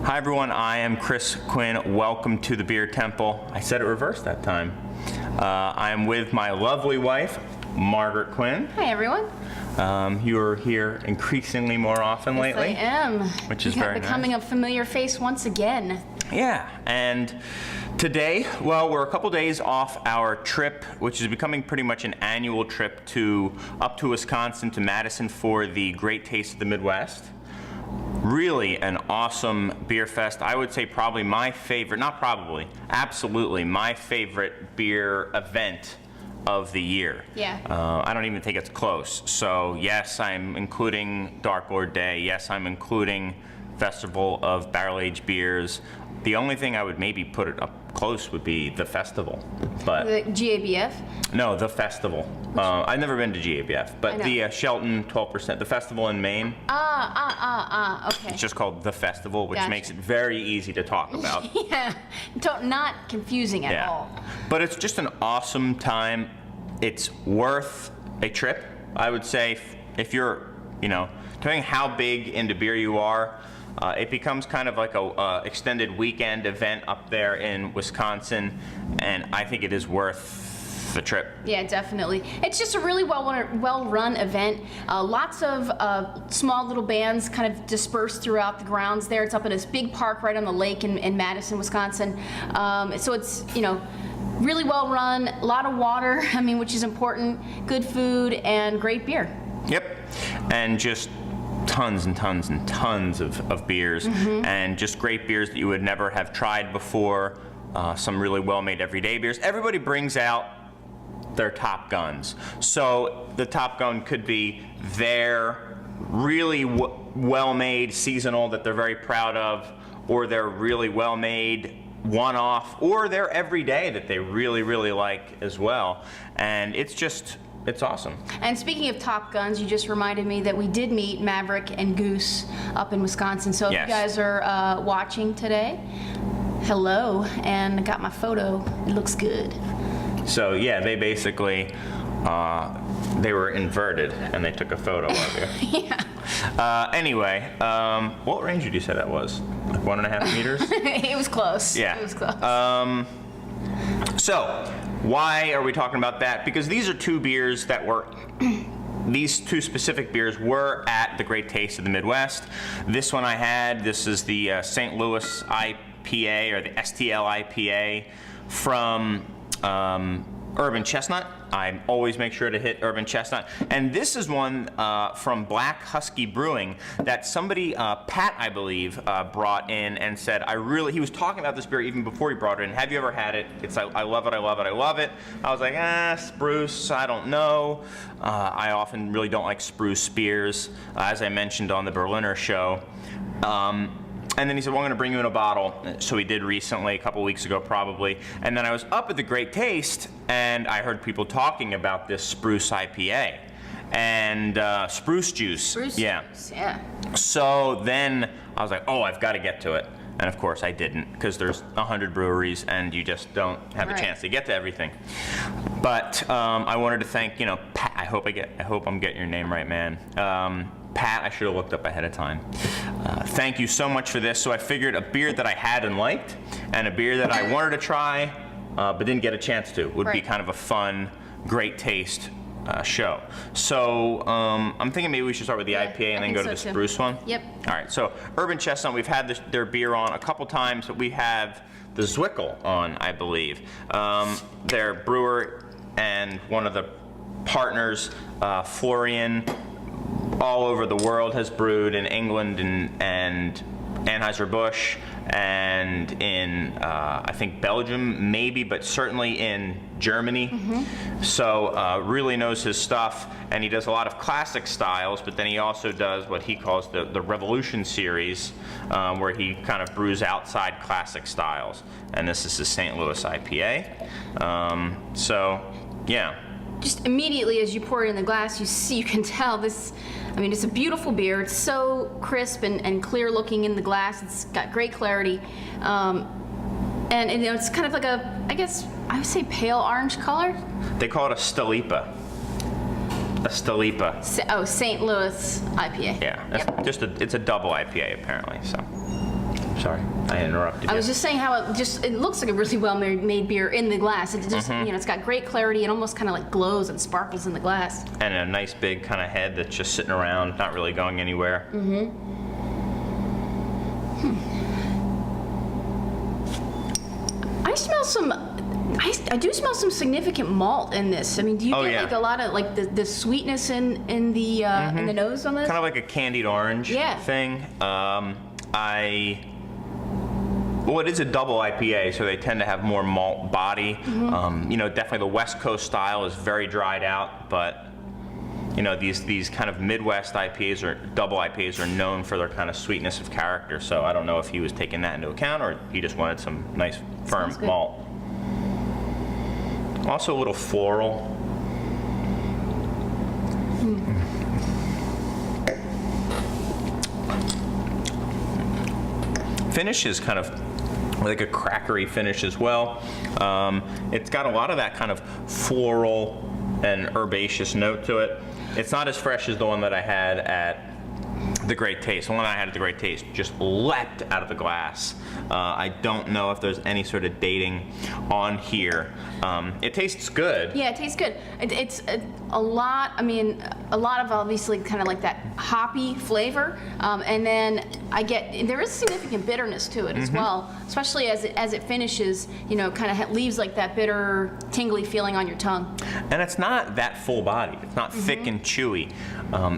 Hi everyone, I am Chris Quinn. Welcome to the Beer Temple. I said it reversed that time. I am with my lovely wife, Margaret Quinn. Hi everyone. You are here increasingly more often lately. Yes, I am. Which is very nice. Becoming a familiar face once again. Yeah, and today, well, we're a couple days off our trip, which is becoming pretty much an annual trip up to Wisconsin, to Madison for the Great Taste of the Midwest. Really an awesome beer fest. I would say probably my favorite, not probably, absolutely my favorite beer event of the year. Yeah. I don't even think it's close. So yes, I'm including Dark Lord Day. Yes, I'm including Festival of Barrel-Aged Beers. The only thing I would maybe put it up close would be the festival. But the GABF? No, the festival. I've never been to GABF, but the Shelton 12%, the festival in Maine. Okay. It's just called the festival, which makes it very easy to talk about. Yeah, not confusing at all. But it's just an awesome time. It's worth a trip, I would say, if you're, depending how big into beer you are. It becomes kind of like a extended weekend event up there in Wisconsin, and I think it is worth the trip. Yeah, definitely. It's just a really well-run event. Lots of small little bands kind of dispersed throughout the grounds there. It's up in this big park right on the lake in Madison, Wisconsin. So it's, really well run, a lot of water, which is important, good food, and great beer. Yep, and just tons and tons and tons of beers, and just great beers that you would never have tried before. Some really well-made everyday beers. Everybody brings out their top guns. So the top gun could be their really well-made seasonal that they're very proud of, or their really well-made one-off, or their everyday that they really, really like as well. And it's awesome. And speaking of Top Guns, you just reminded me that we did meet Maverick and Goose up in Wisconsin. So if you guys are watching today, hello, and I got my photo. It looks good. So yeah, they basically, they were inverted and they took a photo of you. Yeah. Anyway, what range did you say that was? Like 1.5 meters? It was close. Yeah. It was close. So, why are we talking about that? Because these are two beers that were, these two specific beers were at the Great Taste of the Midwest. This one I had, this is the St. Louis IPA, or the STLipa from Urban Chestnut. I always make sure to hit Urban Chestnut. And this is one from Black Husky Brewing that somebody, Pat, I believe, brought in and said, he was talking about this beer even before he brought it in. Have you ever had it? It's like, I love it, I love it, I love it. I was like, Spruce, I don't know. I often really don't like Spruce beers, as I mentioned on the Berliner show. And then he said, well, I'm going to bring you in a bottle. So he did recently, a couple weeks ago probably. And then I was up at the Great Taste, and I heard people talking about this Spruce IPA. And Spruce Juice. Spruce Juice, yeah. So then I was like, oh, I've got to get to it. And of course I didn't, because there's 100 breweries and you just don't have a chance to get to everything. But I wanted to thank, Pat. I hope I'm getting your name right, man. Pat, I should have looked up ahead of time. Thank you so much for this. So I figured a beer that I had and liked, and a beer that I wanted to try, but didn't get a chance to, would be kind of a fun, great taste show. So I'm thinking maybe we should start with the IPA and then go to the Spruce one. Yep. All right, so Urban Chestnut, we've had their beer on a couple times, but we have the Zwickel on, I believe. Their brewer and one of the partners, Florian, all over the world has brewed in England and Anheuser-Busch, and in I think Belgium maybe, but certainly in Germany. So really knows his stuff, and he does a lot of classic styles, but then he also does what he calls the Revolution series, where he kind of brews outside classic styles, and this is his St. Louis IPA. So yeah. Just immediately as you pour it in the glass, you can tell this, it's a beautiful beer. It's so crisp and clear looking in the glass. It's got great clarity. And it's kind of like I guess I would say pale orange color. They call it a STLipa. A STLipa. Oh, St. Louis IPA. Yeah, it's a double IPA apparently, so. Sorry, I interrupted you. I was just saying how it looks like a really well-made beer in the glass. It just, it's got great clarity. It almost kind of like glows and sparkles in the glass. And a nice big kind of head that's just sitting around, not really going anywhere. I smell some. I do smell some significant malt in this. I mean, do you get like a lot of like the sweetness in the nose on this? Kind of like a candied orange thing. Well, it is a double IPA, so they tend to have more malt body. Definitely the West Coast style is very dried out, but these kind of Midwest IPAs or double IPAs are known for their kind of sweetness of character. So I don't know if he was taking that into account or he just wanted some nice firm malt. Also a little floral. Finish is kind of like a crackery finish as well. It's got a lot of that kind of floral and herbaceous note to it. It's not as fresh as the one that I had at the Great Taste. The one I had at the Great Taste just leapt out of the glass. I don't know if there's any sort of dating on here. It tastes good. Yeah, it tastes good. It's a lot. I mean, a lot of obviously kind of like that hoppy flavor, and then there is significant bitterness to it as well, especially as it finishes. Kind of leaves like that bitter, tingly feeling on your tongue. And it's not that full bodied. It's not thick and chewy.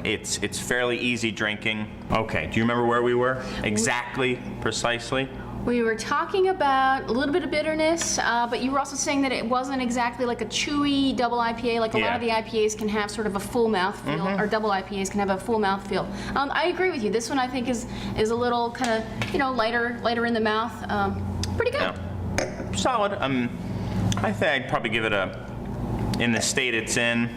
It's fairly easy drinking. Okay, do you remember where we were? Exactly, precisely? We were talking about a little bit of bitterness, but you were also saying that it wasn't exactly like a chewy double IPA. Like a lot of the IPAs can have sort of a full mouthfeel, or double IPAs can have a full mouthfeel. I agree with you. This one I think is a little kind of lighter in the mouth. Pretty good. Yeah. Solid. I think I'd probably give it in the state it's in,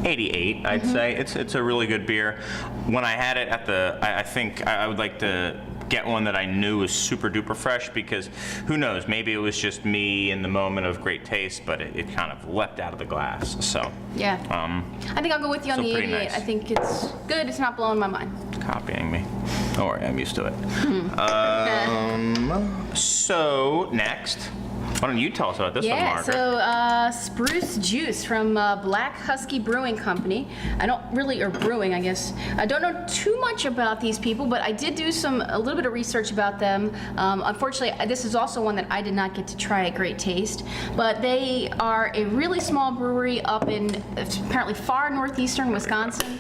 88, I'd say. It's a really good beer. When I had it at I think I would like to get one that I knew was super duper fresh, because who knows, maybe it was just me in the moment of Great Taste, but it kind of leapt out of the glass. So yeah, I think I'll go with you on the 88. Nice. I think it's good. It's not blowing my mind. Copying me. Don't worry, I'm used to it. So next, why don't you tell us about this one, Margaret? Yeah, so Sproose Joose from Black Husky Brewing Company. Brewing, I guess. I don't know too much about these people, but I did do a little bit of research about them. Unfortunately, this is also one that I did not get to try at Great Taste, but they are a really small brewery up in apparently far northeastern Wisconsin.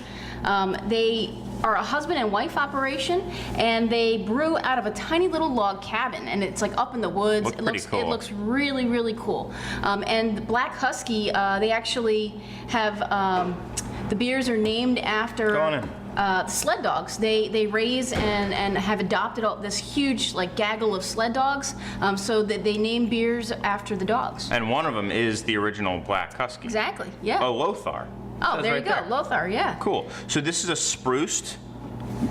They are a husband and wife operation, and they brew out of a tiny little log cabin, and it's like up in the woods. It looks really, really cool. And Black Husky, they actually have the beers are named after sled dogs. They raise and have adopted this huge like gaggle of sled dogs, so that they name beers after the dogs. And one of them is the original Black Husky. Exactly. Yeah. Oh, Lothar. Oh, there you go. Lothar, yeah. Cool. So this is a spruced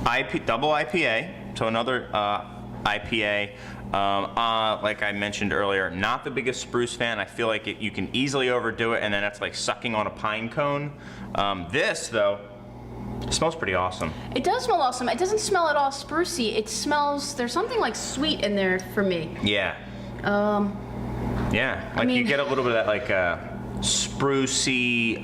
double IPA, so another IPA. Like I mentioned earlier, not the biggest spruce fan. I feel like you can easily overdo it, and then it's like sucking on a pine cone. This, though, smells pretty awesome. It does smell awesome. It doesn't smell at all sprucey. It smells, there's something like sweet in there for me. Yeah. Yeah, like you get a little bit of that like sprucey,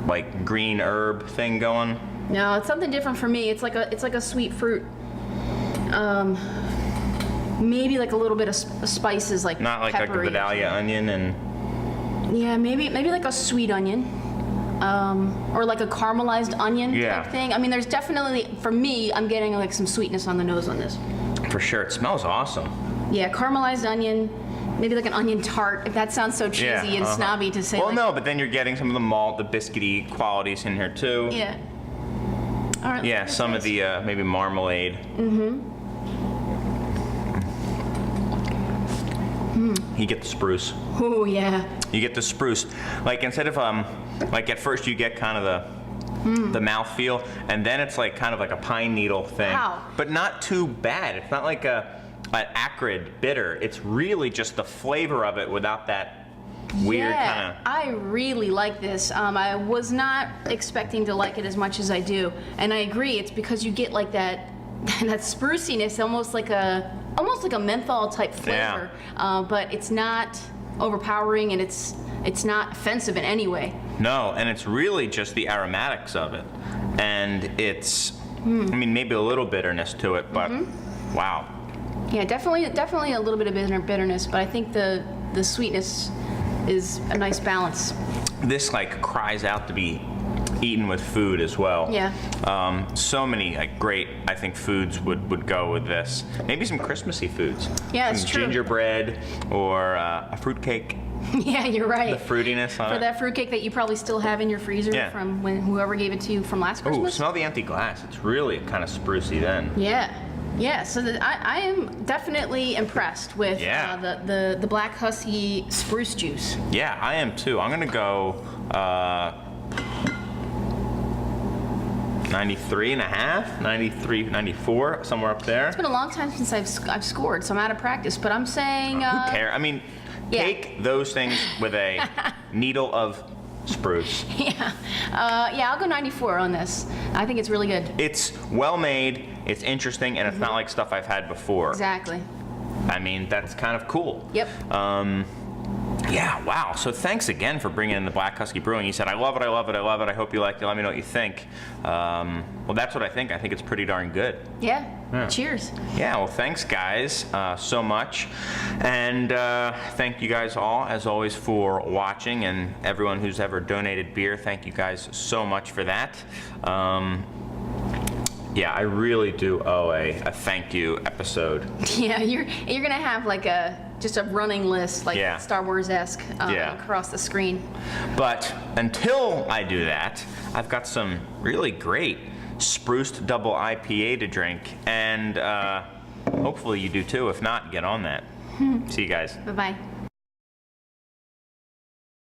like green herb thing going. No, it's something different for me. It's like a sweet fruit. Maybe like a little bit of spices, like not like peppery. a Vidalia onion and. Yeah, maybe like a sweet onion, or like a caramelized onion type thing. I mean, there's definitely, for me, I'm getting like some sweetness on the nose on this. For sure, it smells awesome. Yeah, caramelized onion. Maybe like an onion tart, if that sounds so cheesy and snobby to say. Well, no, but then you're getting some of the malt, the biscuity qualities in here too. Yeah. All right. Yeah, some of the maybe marmalade. You get the spruce. Oh yeah. You get the spruce. Like instead of like at first you get kind of the mouthfeel, and then it's like kind of like a pine needle thing. Wow. But not too bad. It's not like an acrid bitter. It's really just the flavor of it without that weird kind of. I really like this. I was not expecting to like it as much as I do, and I agree. It's because you get like that that spruciness, almost like a menthol type flavor, but it's not overpowering and it's not offensive in any way. No, and it's really just the aromatics of it, and it's I mean, maybe a little bitterness to it, but wow. Yeah, definitely a little bit of bitterness, but I think the sweetness is a nice balance. This like cries out to be eaten with food as well. Yeah. So many like great, I think, foods would go with this. Maybe some Christmassy foods. Yeah, it's some true. Gingerbread or a fruitcake. Yeah, you're right. The fruitiness on For it. that fruitcake that you probably still have in your freezer from when whoever gave it to you from last Ooh, Christmas. smell the empty glass. It's really kind of sprucey then. Yeah. Yeah, so I am definitely impressed with the Black Husky Spruce Juice. Yeah, I am too. I'm gonna go 93 and a half, 93, 94, somewhere up there. It's been a long time since I've scored, so I'm out of practice. But I'm saying Who cares? I mean, take those things with a needle of spruce. Yeah, I'll go 94 on this. I think it's really good. It's well made, it's interesting, and it's not like stuff I've had before. Exactly. I mean, that's kind of cool. Yep. Yeah, wow. So thanks again for bringing in the Black Husky Brewing. You said, I love it, I love it, I love it. I hope you like it. Let me know what you think. Well, that's what I think. I think it's pretty darn good. Yeah. Cheers. Yeah, well, thanks, guys, so much. And thank you guys all, as always, for watching. And everyone who's ever donated beer, thank you guys so much for that. Yeah, I really do owe a thank you episode. Yeah, you're gonna have like just a running list, like Star Wars-esque, across the screen. But until I do that, I've got some really great spruced double IPA to drink, and hopefully you do too. If not, get on that. See you guys. Bye-bye.